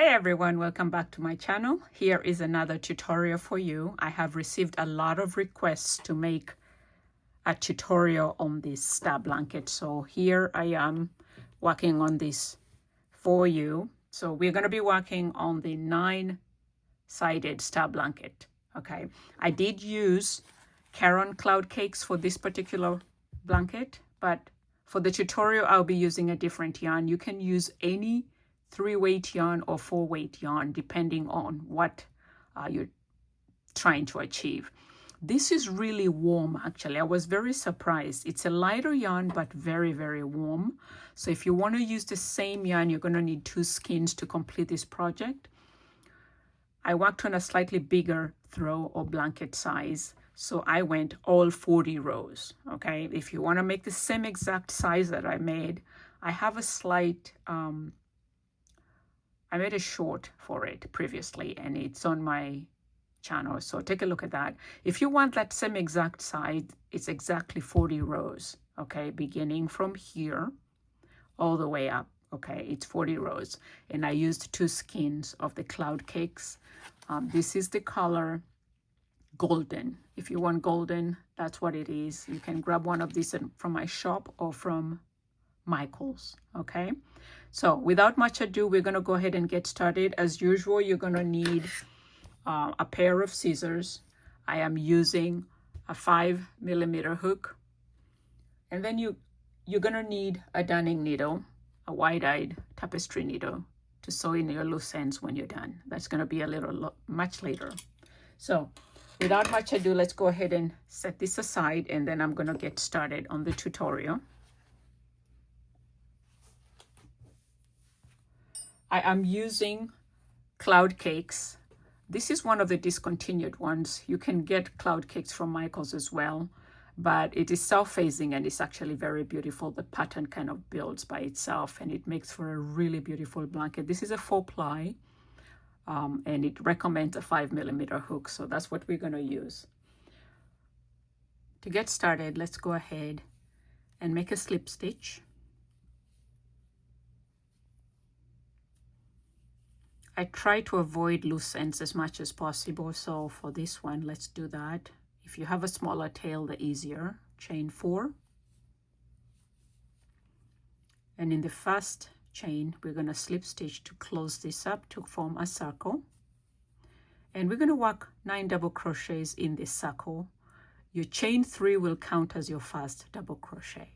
Hey everyone, welcome back to my channel. Here is another tutorial for you. I have received a lot of requests to make a tutorial on this star blanket. So here I am working on this for you. So we're going to be working on the 9-sided star blanket. Okay, I did use Caron cloud cakes for this particular blanket, but for the tutorial I'll be using a different yarn. You can use any 3-weight yarn or 4-weight yarn depending on what you're trying to achieve. This is really warm actually. I was very surprised. It's a lighter yarn but very, very warm. So if you want to use the same yarn, you're going to need 2 skeins to complete this project. I worked on a slightly bigger throw or blanket size, so I went all 40 rows. Okay, if you want to make the same exact size that I made, I have a slight I made a short for it previously and it's on my channel, so take a look at that. If you want that same exact size, it's exactly 40 rows, okay, beginning from here all the way up. Okay, it's 40 rows, and I used 2 skeins of the cloud cakes. This is the color golden. If you want golden, that's what it is. You can grab one of these from my shop or from Michael's. Okay, so without much ado, we're going to go ahead and get started. As usual, you're going to need a pair of scissors. I am using a 5mm hook, and then you're going to need a darning needle, a wide-eyed tapestry needle, to sew in your loose ends when you're done. That's going to be a little much later. So without much ado, let's go ahead and set this aside, and then I'm going to get started on the tutorial. I am using cloud cakes. This is one of the discontinued ones. You can get cloud cakes from Michael's as well, but it is self-phasing and it's actually very beautiful. The pattern kind of builds by itself and it makes for a really beautiful blanket. This is a 4-ply and it recommends a 5mm hook, so that's what we're going to use. To get started, let's go ahead and make a slip stitch. I try to avoid loose ends as much as possible, so for this one, let's do that. If you have a smaller tail, the easier. Chain 4. And in the first chain, we're going to slip stitch to close this up to form a circle. And we're going to work 9 double crochets in this circle. Your chain 3 will count as your first double crochet.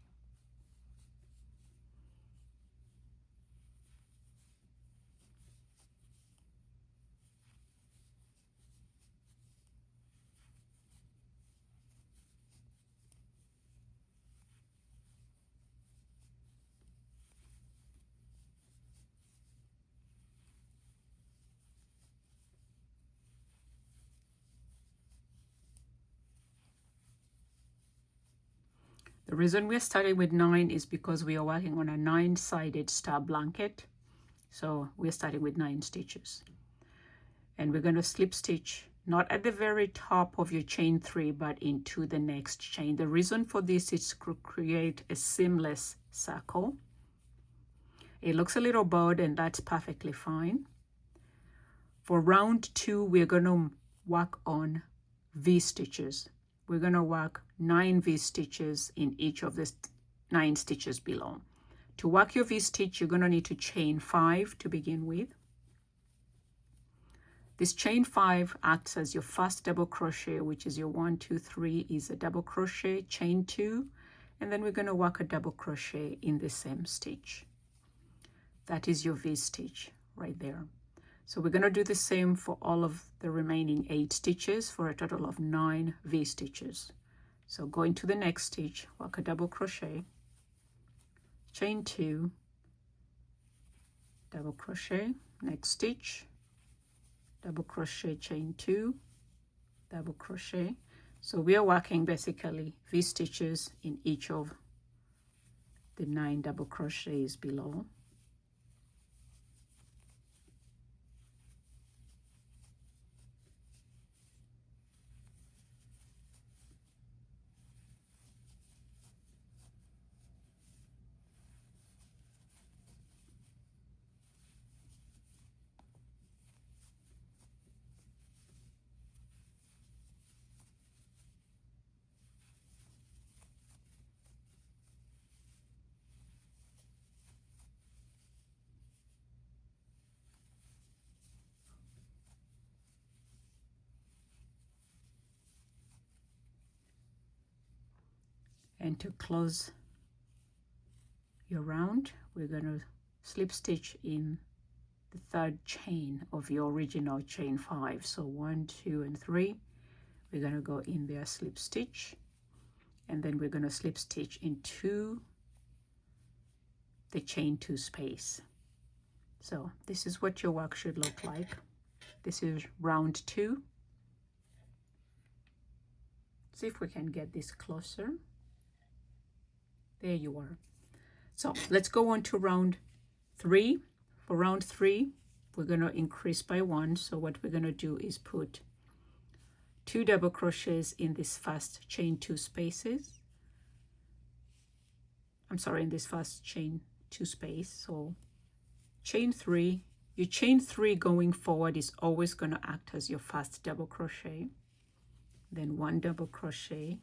The reason we're starting with 9 is because we are working on a 9-sided star blanket. So we're starting with 9 stitches. And we're going to slip stitch, not at the very top of your chain 3, but into the next chain. The reason for this is to create a seamless circle. It looks a little bowed and that's perfectly fine. For round 2, we're going to work on V stitches. We're going to work 9 V stitches in each of the 9 stitches below. To work your V stitch, you're going to need to chain 5 to begin with. This chain 5 acts as your first double crochet, which is your 1, 2, 3 is a double crochet, chain 2, and then we're going to work a double crochet in the same stitch. That is your V stitch right there. So we're going to do the same for all of the remaining 8 stitches for a total of 9 V stitches. So go into the next stitch, work a double crochet, chain 2, double crochet, next stitch, double crochet, chain 2, double crochet. So we are working basically V stitches in each of the 9 double crochets below. And to close your round, we're going to slip stitch in the third chain of your original chain 5. So 1, 2, and 3. We're going to go in there, slip stitch, and then we're going to slip stitch into the chain 2 space. So this is what your work should look like. This is round 2. See if we can get this closer. There you are. So let's go on to round 3. For round 3, we're going to increase by 1. So what we're going to do is put 2 double crochets in this first chain 2 spaces. I'm sorry, in this first chain 2 space. So chain 3, your chain 3 going forward is always going to act as your first double crochet. Then 1 double crochet.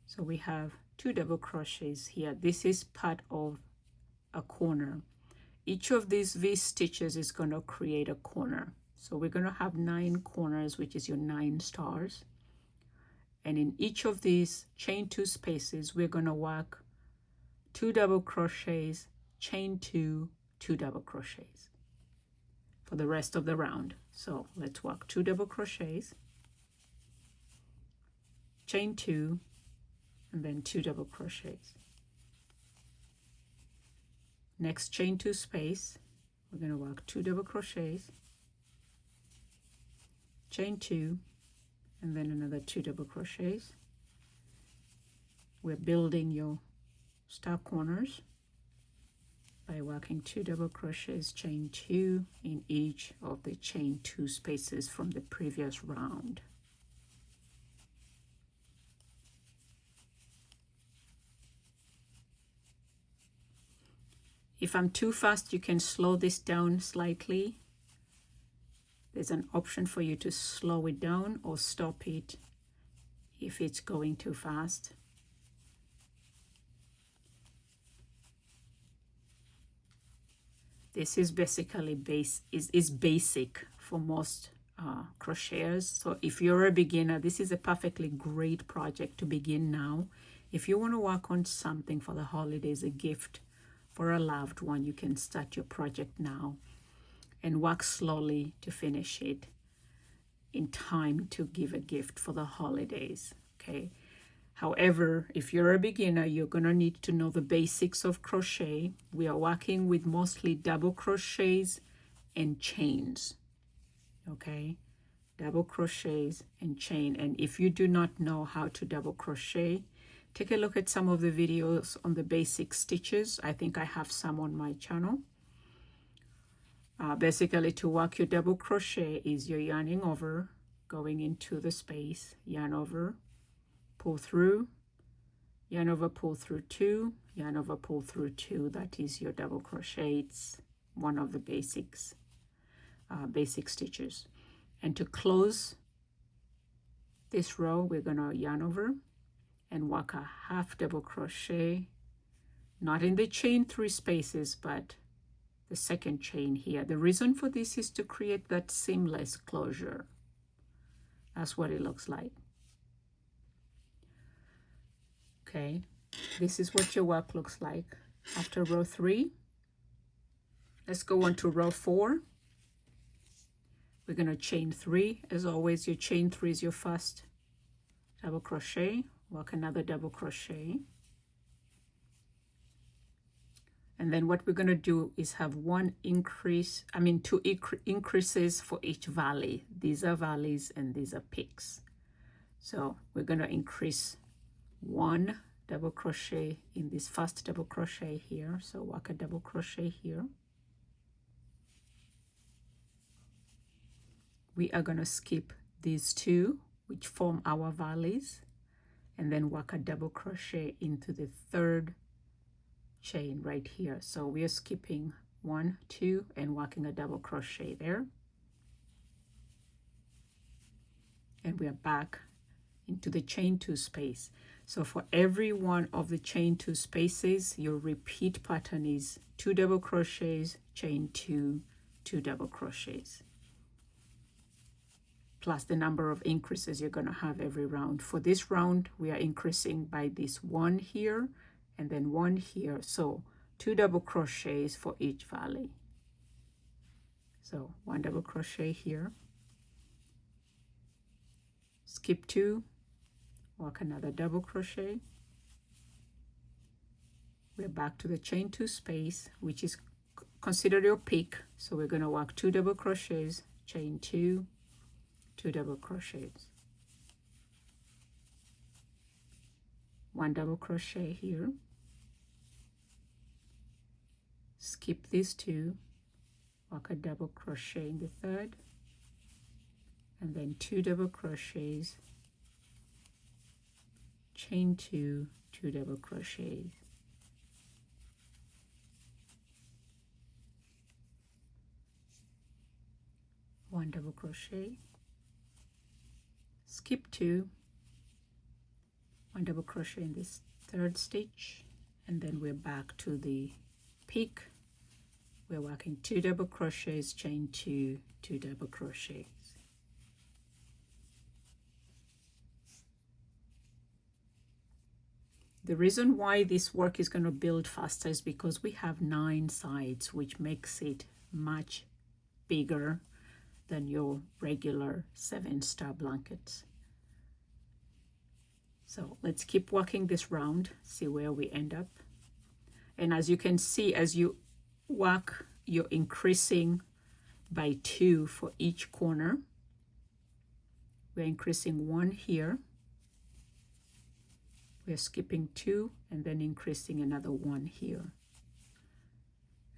So we have 2 double crochets here. This is part of a corner. Each of these V stitches is going to create a corner. So we're going to have 9 corners, which is your 9 stars. And in each of these chain 2 spaces, we're going to work 2 double crochets, chain 2, 2 double crochets for the rest of the round. So let's work 2 double crochets, chain 2, and then 2 double crochets. Next chain 2 space, we're going to work 2 double crochets, chain 2, and then another 2 double crochets. We're building your star corners by working 2 double crochets, chain 2 in each of the chain 2 spaces from the previous round. If I'm too fast, you can slow this down slightly. There's an option for you to slow it down or stop it if it's going too fast. This is basically basic for most crocheters. So if you're a beginner, this is a perfectly great project to begin now. If you want to work on something for the holidays, a gift for a loved one, you can start your project now and work slowly to finish it in time to give a gift for the holidays, okay? However, if you're a beginner, you're going to need to know the basics of crochet. We are working with mostly double crochets and chains, okay? Double crochets and chain. And if you do not know how to double crochet, take a look at some of the videos on the basic stitches. I think I have some on my channel. Basically, to work your double crochet is you're yarning over, going into the space, yarn over, pull through, yarn over, pull through 2, yarn over, pull through 2. That is your double crochet. It's one of the basics, basic stitches. And to close this row, we're going to yarn over and work a half double crochet, not in the chain 3 spaces, but the second chain here. The reason for this is to create that seamless closure. That's what it looks like. Okay, this is what your work looks like after row 3. Let's go on to row 4. We're going to chain 3. As always, your chain 3 is your first double crochet. Work another double crochet. And then what we're going to do is have two increases for each valley. These are valleys and these are peaks. So we're going to increase 1 double crochet in this first double crochet here. So work a double crochet here. We are going to skip these 2, which form our valleys, and then work a double crochet into the third chain right here. So we are skipping 1, 2, and working a double crochet there. And we are back into the chain 2 space. So for every one of the chain 2 spaces, your repeat pattern is 2 double crochets, chain 2, 2 double crochets. plus the number of increases you're going to have every round. For this round, we are increasing by this one here and then one here. So 2 double crochets for each valley. So 1 double crochet here, skip 2, work another double crochet. We're back to the chain 2 space, which is considered your peak. So we're going to work 2 double crochets, chain 2, 2 double crochets, 1 double crochet here, skip these 2, work a double crochet in the third, and then 2 double crochets, chain 2, 2 double crochets, one double crochet, skip 2, 1 double crochet in this third stitch, and then we're back to the peak. We're working 2 double crochets, chain 2, 2 double crochets. The reason why this work is going to build faster is because we have 9 sides, which makes it much bigger than your regular 7-star blankets. So let's keep working this round, see where we end up. And as you can see, as you work, you're increasing by 2 for each corner. We're increasing 1 here. We're skipping 2 and then increasing another 1 here.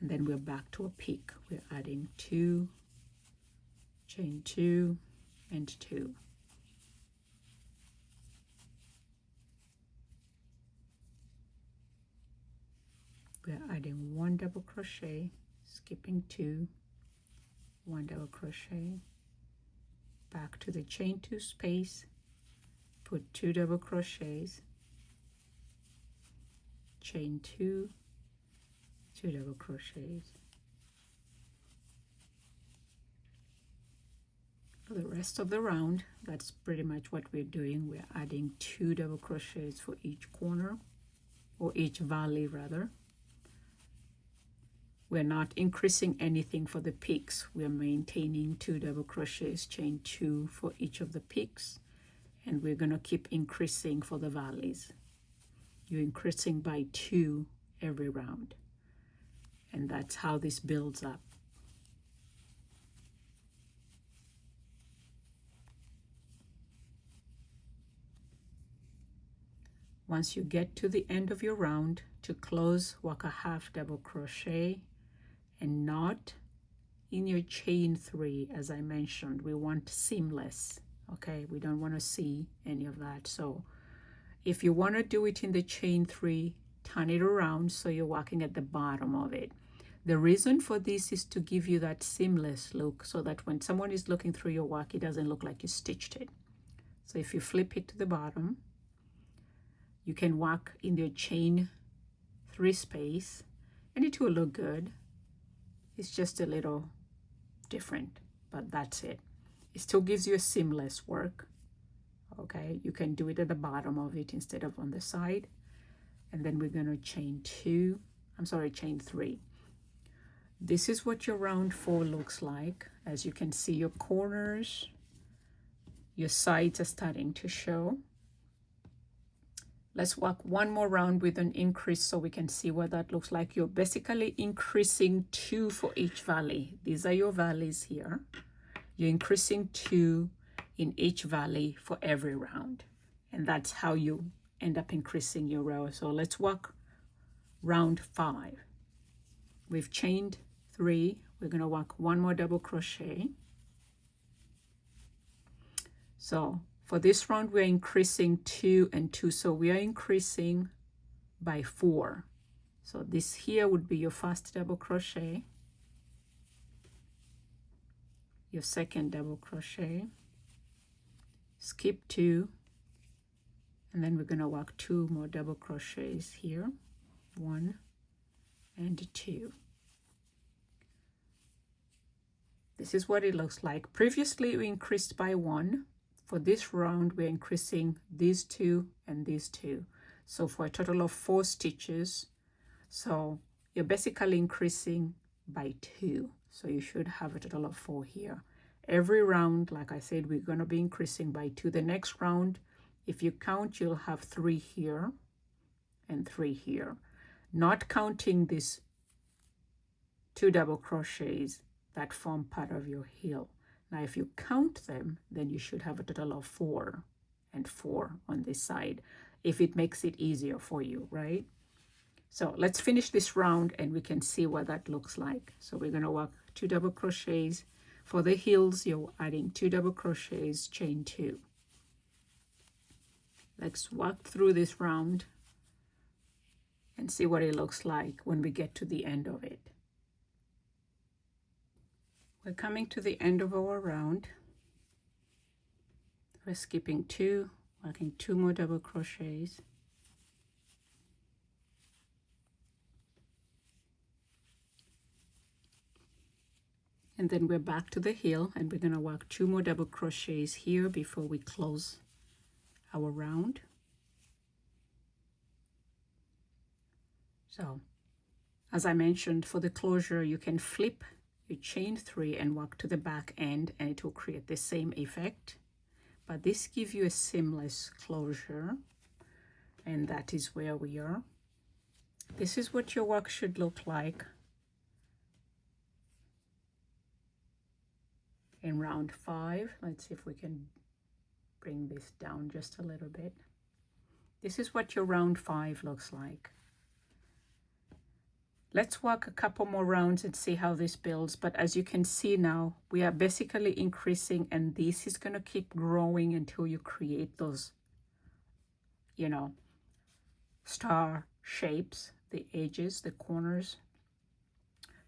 And then we're back to a peak. We're adding 2, chain 2, and 2. We're adding 1 double crochet, skipping 2, 1 double crochet, back to the chain 2 space, put 2 double crochets, chain 2, 2 double crochets. For the rest of the round, that's pretty much what we're doing. We're adding 2 double crochets for each corner, or each valley rather. We're not increasing anything for the peaks. We're maintaining 2 double crochets, chain 2 for each of the peaks, and we're going to keep increasing for the valleys. You're increasing by 2 every round, and that's how this builds up. Once you get to the end of your round, to close, work a half double crochet, and not in your chain 3. As I mentioned, we want seamless, okay? We don't want to see any of that. So if you want to do it in the chain 3, turn it around so you're working at the bottom of it. The reason for this is to give you that seamless look, so that when someone is looking through your work, it doesn't look like you stitched it. So if you flip it to the bottom, you can work in your chain 3 space, and it will look good. It's just a little different, but that's it. It still gives you a seamless work. Okay, you can do it at the bottom of it instead of on the side. And then we're going to chain 3. This is what your round 4 looks like. As you can see, your corners, your sides are starting to show. Let's work one more round with an increase so we can see what that looks like. You're basically increasing 2 for each valley. These are your valleys here. You're increasing 2 in each valley for every round. And that's how you end up increasing your row. So let's work round 5. We've chained 3. We're going to work 1 more double crochet. So for this round, we're increasing 2 and 2. So we are increasing by 4. So this here would be your first double crochet, your second double crochet, skip 2, and then we're going to work 2 more double crochets here, 1 and 2. This is what it looks like. Previously we increased by 1. For this round we're increasing these 2 and these 2, so for a total of 4 stitches. So you're basically increasing by 2, so you should have a total of 4 here. Every round, like I said, we're going to be increasing by 2. The next round, if you count, you'll have 3 here and 3 here, not counting these 2 double crochets that form part of your heel. Now if you count them, then you should have a total of 4 and 4 on this side, if it makes it easier for you, right? So let's finish this round and we can see what that looks like. So we're going to work 2 double crochets. For the heels, you're adding 2 double crochets, chain 2. Let's walk through this round and see what it looks like when we get to the end of it. We're coming to the end of our round. We're skipping 2, working 2 more double crochets. And then we're back to the heel and we're going to work 2 more double crochets here before we close our round. So as I mentioned, for the closure you can flip your chain 3 and work to the back end and it will create the same effect, but this gives you a seamless closure, and that is where we are. This is what your work should look like in round 5. Let's see if we can bring this down just a little bit. This is what your round 5 looks like. Let's work a couple more rounds and see how this builds. But as you can see now, we are basically increasing, and this is going to keep growing until you create those, you know, star shapes, the edges, the corners.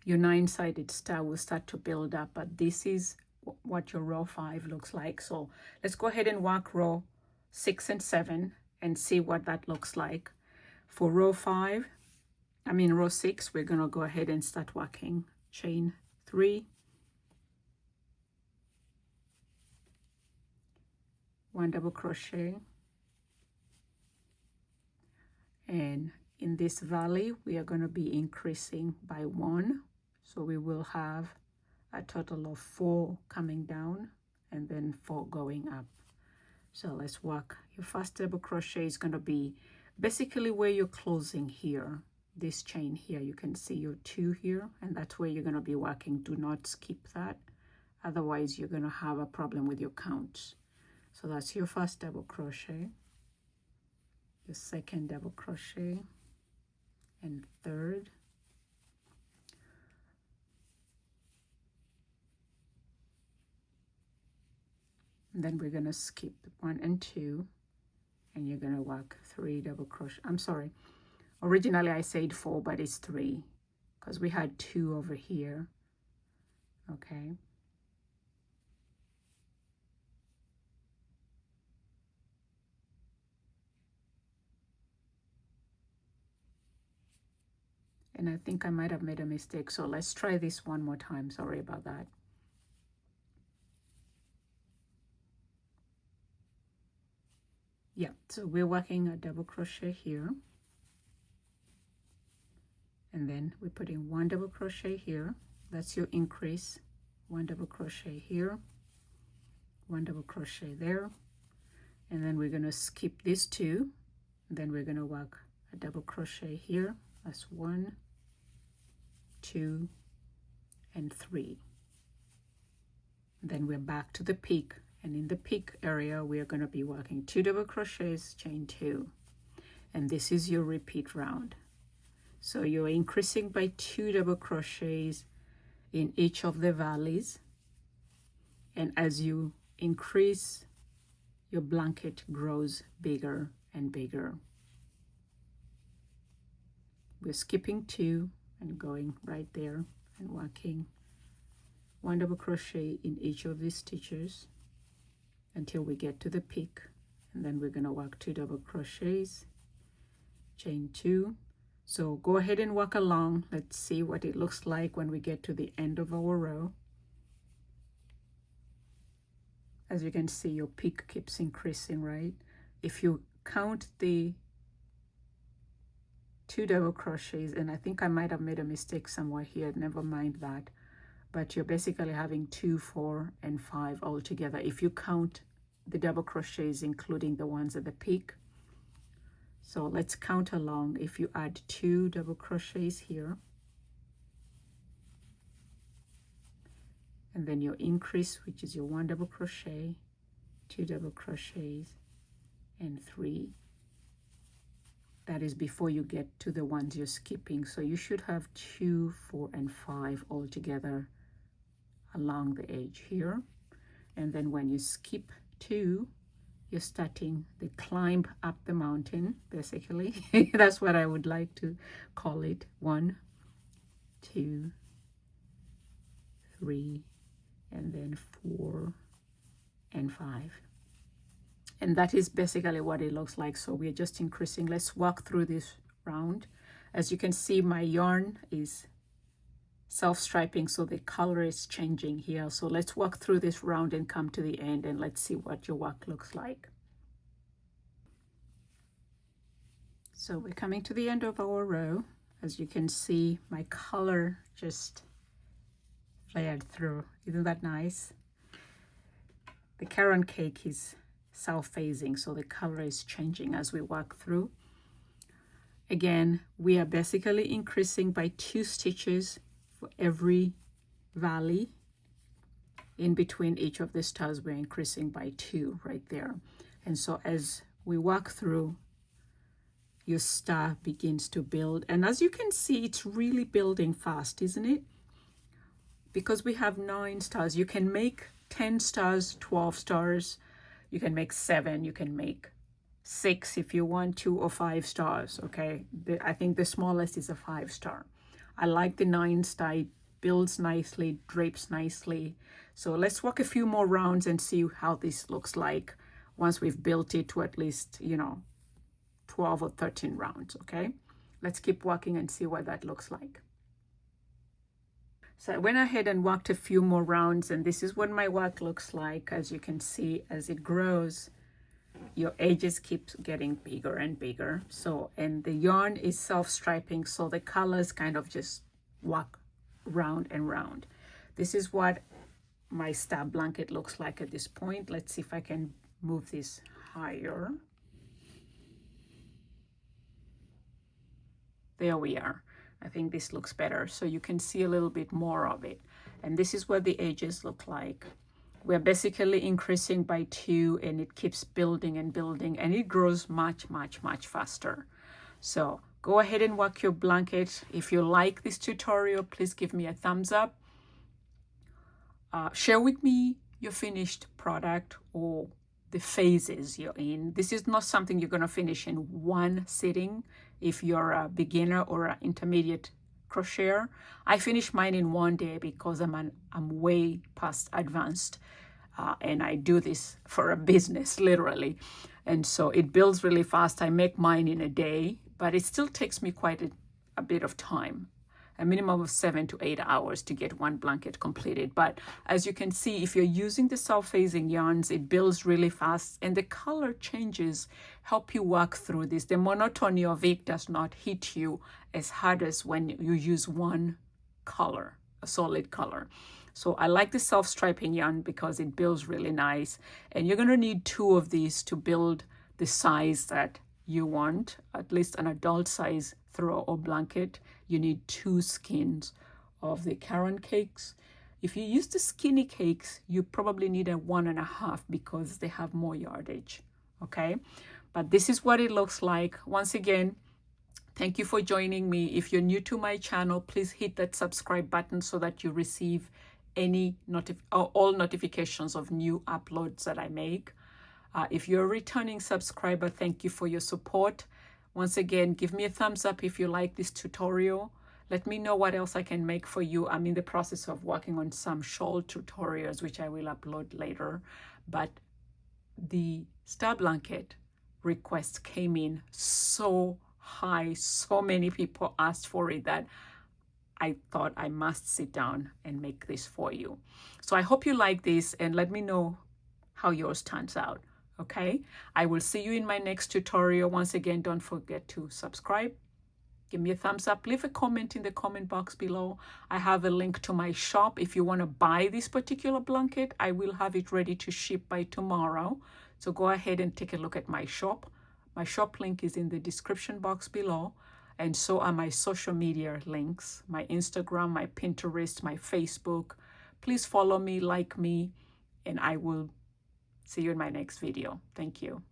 Your 9-sided star will start to build up, but this is what your row 5 looks like. So let's go ahead and work row 6 and 7 and see what that looks like. For row 6, we're going to go ahead and start working chain 3, 1 double crochet, and in this valley we are going to be increasing by 1, so we will have a total of 4 coming down and then 4 going up. So let's work. Your first double crochet is going to be basically where you're closing here. This chain here, you can see your 2 here, and that's where you're going to be working. Do not skip that, otherwise you're going to have a problem with your counts. So that's your first double crochet, your second double crochet, and third, and then we're going to skip 1 and 2, and you're going to work 3 double crochet. I'm sorry, originally I said 4, but it's 3 because we had 2 over here. Okay. And I think I might have made a mistake, so let's try this one more time. Sorry about that. Yeah, so we're working a double crochet here, and then we're putting 1 double crochet here. That's your increase. 1 double crochet here, 1 double crochet there, and then we're going to skip these 2, and then we're going to work a double crochet here. That's 1, 2, and 3. And then we're back to the peak, and in the peak area we are going to be working 2 double crochets, chain 2, and this is your repeat round. So you're increasing by 2 double crochets in each of the valleys, and as you increase, your blanket grows bigger and bigger. We're skipping 2 and going right there and working 1 double crochet in each of these stitches until we get to the peak, and then we're going to work 2 double crochets, chain 2. So go ahead and work along. Let's see what it looks like when we get to the end of our row. As you can see, your peak keeps increasing, right? If you count the 2 double crochets, and I think I might have made a mistake somewhere here, never mind that, but you're basically having 2, 4, and 5 all together if you count the double crochets including the ones at the peak. So let's count along. If you add 2 double crochets here, and then your increase, which is your 1 double crochet, 2 double crochets, and 3. That is before you get to the ones you're skipping. So you should have 2, 4, and 5 all together along the edge here. And then when you skip 2, you're starting the climb up the mountain, basically. That's what I would like to call it. 1, 2, 3, and then 4 and 5. And that is basically what it looks like. So we're just increasing. Let's walk through this round. As you can see, my yarn is self-striping, so the color is changing here. So let's walk through this round and come to the end, and let's see what your work looks like. So we're coming to the end of our row. As you can see, my color just flared through. Isn't that nice? The carrot cake is self-phasing, so the color is changing as we walk through. Again, we are basically increasing by 2 stitches for every valley. In between each of the stars, we're increasing by 2 right there. And so as we walk through, your star begins to build. And as you can see, it's really building fast, isn't it? Because we have 9 stars, you can make 10 stars, 12 stars, you can make 7, you can make 6 if you want to, or 5 stars, okay? I think the smallest is a 5 star. I like the 9 star, it builds nicely, drapes nicely. So let's walk a few more rounds and see how this looks like once we've built it to at least, 12 or 13 rounds, okay? Let's keep walking and see what that looks like. So I went ahead and walked a few more rounds, and this is what my work looks like. As you can see, as it grows, your edges keep getting bigger and bigger. So, and the yarn is self-striping, so the colors kind of just walk round and round. This is what my star blanket looks like at this point. Let's see if I can move this higher. There we are. I think this looks better, so you can see a little bit more of it. And this is what the edges look like. We're basically increasing by 2, and it keeps building and building, and it grows much, much, much faster. So go ahead and work your blanket. If you like this tutorial, please give me a thumbs up. Share with me your finished product or the phases you're in. This is not something you're going to finish in one sitting. If you're a beginner or an intermediate crocheter, I finished mine in one day because I'm way past advanced, and I do this for a business, literally. And so it builds really fast. I make mine in a day, but it still takes me quite a bit of time. A minimum of 7 to 8 hours to get one blanket completed. But as you can see, if you're using the self-phasing yarns, it builds really fast, and the color changes help you work through this. The monotony of it does not hit you as hard as when you use one color, a solid color. So I like the self-striping yarn because it builds really nice, and you're going to need 2 of these to build the size that you want, at least an adult size throw or blanket. You need 2 skins of the carrot cakes. If you use the skinny cakes, you probably need a 1.5 because they have more yardage, okay? But this is what it looks like. Once again, thank you for joining me. If you're new to my channel, please hit that subscribe button so that you receive all notifications of new uploads that I make. If you're a returning subscriber, thank you for your support. Once again, give me a thumbs up if you like this tutorial. Let me know what else I can make for you. I'm in the process of working on some shawl tutorials, which I will upload later. But the star blanket requests came in so high. So many people asked for it that I thought I must sit down and make this for you. So I hope you like this, and let me know how yours turns out. Okay, I will see you in my next tutorial. Once again, don't forget to subscribe, give me a thumbs up, leave a comment in the comment box below. I have a link to my shop. If you want to buy this particular blanket, I will have it ready to ship by tomorrow. So go ahead and take a look at my shop. My shop link is in the description box below, and so are my social media links, my Instagram, my Pinterest, my Facebook. Please follow me, like me, and I will see you in my next video. Thank you.